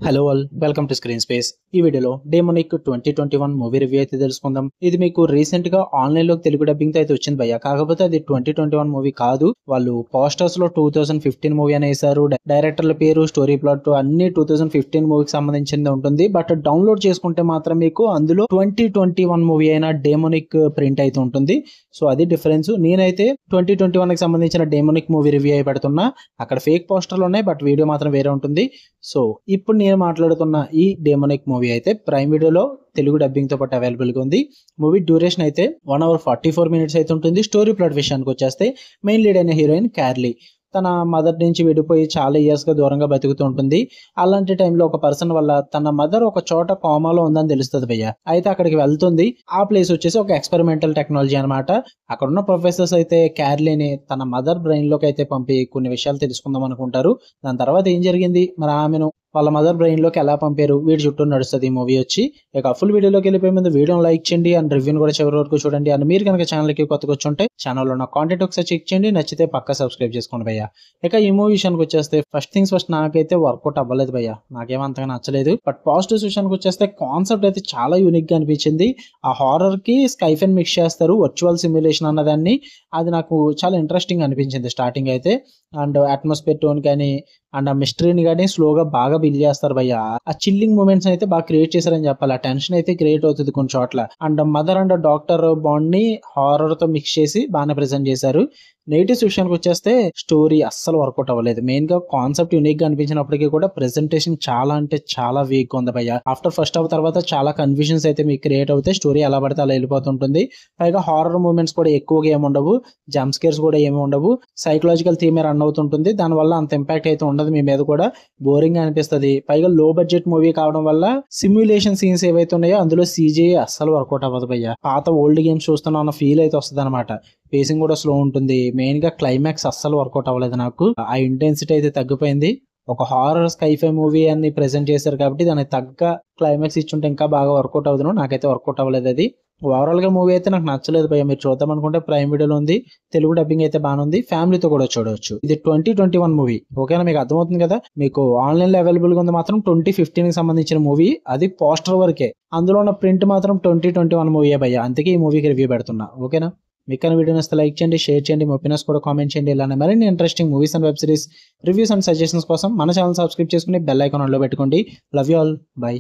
Hello all, welcome to screen space. ఈ వీడియోలో demonic 2021 movie review అయితే తెలుసుకుందాం. ఇది మీకు రీసెంట్ గా ఆన్లైన్ లో తెలుగు డబ్బింగ్ తో అయితే వచ్చింది భయ్య. కాకపోతే అది 2021 మూవీ కాదు. వాళ్ళు పోస్టర్స్ లో 2015 మూవీ అని వేసారు. డైరెక్టర్ల పేరు, స్టోరీ ప్లాట్ అన్ని 2015 మూవీకి సంబంధించింది ఉంటుంది. బట్ డౌన్లోడ్ చేసుకుంటే మాత్రం మీకు అందులో 2021 మూవీ అయిన డెమోనిక్ ప్రింట్ అయితే ఉంటుంది. సో అది డిఫరెన్స్. నేనైతే 2021 కి సంబంధించిన డెమోనిక్ మూవీ రివ్యూ అయి పెడుతున్నా. అక్కడ ఫేక్ పోస్టర్లు ఉన్నాయి, బట్ వీడియో మాత్రం వేరే ఉంటుంది. సో ఇప్పుడు నేను మాట్లాడుతున్న ఈ డెమోనిక్ మూవీ అయితే ప్రైమ్ వీడియోలో తెలుగు డబ్బింగ్ తో పాటు అవైలబుల్ గా ఉంది. మూవీ డ్యూరేషన్ అయితే 1 hour 44 minutes అయితే ఉంటుంది. స్టోరీ ప్లాట్ విషయానికి వచ్చేస్తే మెయిన్ లీడ్ అయిన హీరోయిన్ క్యార్లీ తన మదర్ నుంచి విడిపోయి చాలా ఇయర్స్ గా దూరంగా బతుకుతూ ఉంటుంది. అలాంటి టైంలో ఒక పర్సన్ వల్ల తన మదర్ ఒక చోట కోమాలో ఉందని తెలుస్తుంది భయ్య. అయితే అక్కడికి వెళ్తుంది. ఆ ప్లేస్ వచ్చేసి ఒక ఎక్స్పెరిమెంటల్ టెక్నాలజీ అనమాట. అక్కడ ఉన్న ప్రొఫెసర్స్ అయితే క్యార్లీని తన మదర్ బ్రెయిన్ లోకి అయితే పంపి కొన్ని విషయాలు తెలుసుకుందాం అనుకుంటారు. దాని తర్వాత ఏం జరిగింది, మరి ఆమెను వాళ్ళ మదర్ బ్రెయిన్ లోకి ఎలా పంపారు, వీడి చుట్టూ నడుస్తుంది ఈ మూవీ వచ్చి. ఇక ఫుల్ వీడియోలోకి వెళ్ళిపోయే ముందు వీడియోని లైక్ చేయండి అండ్ రివ్యూని కూడా చివరి వరకు చూడండి. అండ్ మీరు కనుక ఛానల్కి కొత్తగా వచ్చుంటే ఛానల్లో ఉన్న కాంటెంట్ ఒకసారి చెక్ చేయండి, నచ్చితే పక్కా సబ్స్క్రైబ్ చేసుకోండి భయ్య. ఇక ఈ మూవీ విషయానికి వచ్చేస్తే ఫస్ట్ థింగ్స్ ఫస్ట్, నాకైతే వర్కౌట్ అవ్వలేదు భయ్య. నాకేమో అంతగా నచ్చలేదు. బట్ పాజిటివ్స్ విషయానికి వచ్చేస్తే కాన్సెప్ట్ అయితే చాలా యూనిక్ గా అనిపించింది. ఆ హారర్ కి స్కైఫెన్ మిక్స్ చేస్తారు, వర్చువల్ సిమ్యులేషన్ అన్నదాన్ని. అది నాకు చాలా ఇంట్రెస్టింగ్ అనిపించింది స్టార్టింగ్ అయితే. అండ్ అట్మాస్ఫియర్ టోన్ కానీ అండ్ ఆ మిస్టరీని కానీ స్లోగా బాగా బిల్డ్ చేస్తారు భయ్య. ఆ చిల్లింగ్ మూమెంట్స్ అయితే బాగా క్రియేట్ చేశారని చెప్పాలి. ఆ టెన్షన్ అయితే క్రియేట్ అవుతుంది కొన్ని చోట్ల. And mother and doctor bond ని హారర్ తో మిక్స్ చేసి బాగానే ప్రెజెంట్ చేశారు. నెగిటివ్స్ విషయానికి వచ్చేస్తే స్టోరీ అస్సలు వర్కౌట్ అవ్వలేదు. మెయిన్ గా కాన్సెప్ట్ యూనిక్ గా అనిపించినప్పటికీ కూడా ప్రెజెంటేషన్ చాలా అంటే చాలా వీక్ ఉంది భయ్య. ఆఫ్టర్ ఫస్ట్ హాఫ్ తర్వాత చాలా కన్ఫ్యూజన్స్ అయితే మీకు క్రియేట్ అవుతాయి. స్టోరీ ఎలా పడితే అలా వెళ్ళిపోతుంటుంది. పైగా హారర్ మూమెంట్స్ కూడా ఎక్కువగా ఏమి ఉండవు, జంప్ స్కేర్స్ కూడా ఏమి ఉండవు. సైకలాజికల్ థీమే రన్ అవుతుంటుంది. దానివల్ల అంత ఇంపాక్ట్ అయితే ఉండదు మీ మీద, కూడా బోరింగ్ గా అనిపిస్తుంది. పైగా లో బడ్జెట్ మూవీ కావడం వల్ల సిమ్యులేషన్ సీన్స్ ఏవైతే ఉన్నాయో అందులో CGI అస్సలు వర్కౌట్ అవ్వదు భయ్య. పాత ఓల్డ్ గేమ్స్ చూస్తున్నా అన్న ఫీల్ అయితే వస్తుంది అనమాట. పేసింగ్ కూడా స్లో ఉంటుంది. మెయిన్ గా క్లైమాక్స్ అస్సలు వర్కౌట్ అవ్వలేదు నాకు. ఆ ఇంటెన్సిటీ అయితే తగ్గిపోయింది. ఒక హారర్ స్కైఫై మూవీ అని ప్రెజెంట్ చేశారు కాబట్టి దానికి తగ్గ క్లైమాక్స్ ఇచ్చుంటే ఇంకా బాగా వర్కౌట్ అవుతుంది. నాకైతే వర్కౌట్ అవ్వలేదు అది. ఓవరాల్ గా మూవీ అయితే నాకు నచ్చలేదు భయ్య. మీరు చూద్దాం అనుకుంటే ప్రైమ్ వీడియోలో ఉంది. తెలుగు డబ్బింగ్ అయితే బాగానే ఉంది. ఫ్యామిలీతో కూడా చూడవచ్చు. ఇది 2021 మూవీ. ఓకేనా, మీకు అర్థమవుతుంది కదా. మీకు ఆన్లైన్ లో అవైలబుల్ గా ఉంది మాత్రం 2015 కి సంబంధించిన మూవీ. అది పోస్టర్ వరకే. అందులో ఉన్న ప్రింట్ మాత్రం 2021 మూవీ భయ్య. అందుకే ఈ మూవీకి రివ్యూ పెడుతున్నా. ఓకేనా, మీకు వీడియో నచ్చితే లైక్ చేయండి, షేర్ చేయండి, మీ ఒపీనియన్స్ కూడా కామెంట్ చేయండి. ఇలానే మరిన్ని interesting movies and web series reviews and suggestions కోసం మన ఛానల్ సబ్స్క్రైబ్ చేసుకుని బెల్ ఐకాన్ ఆన్లో పెట్టుకోండి. Love you all, by.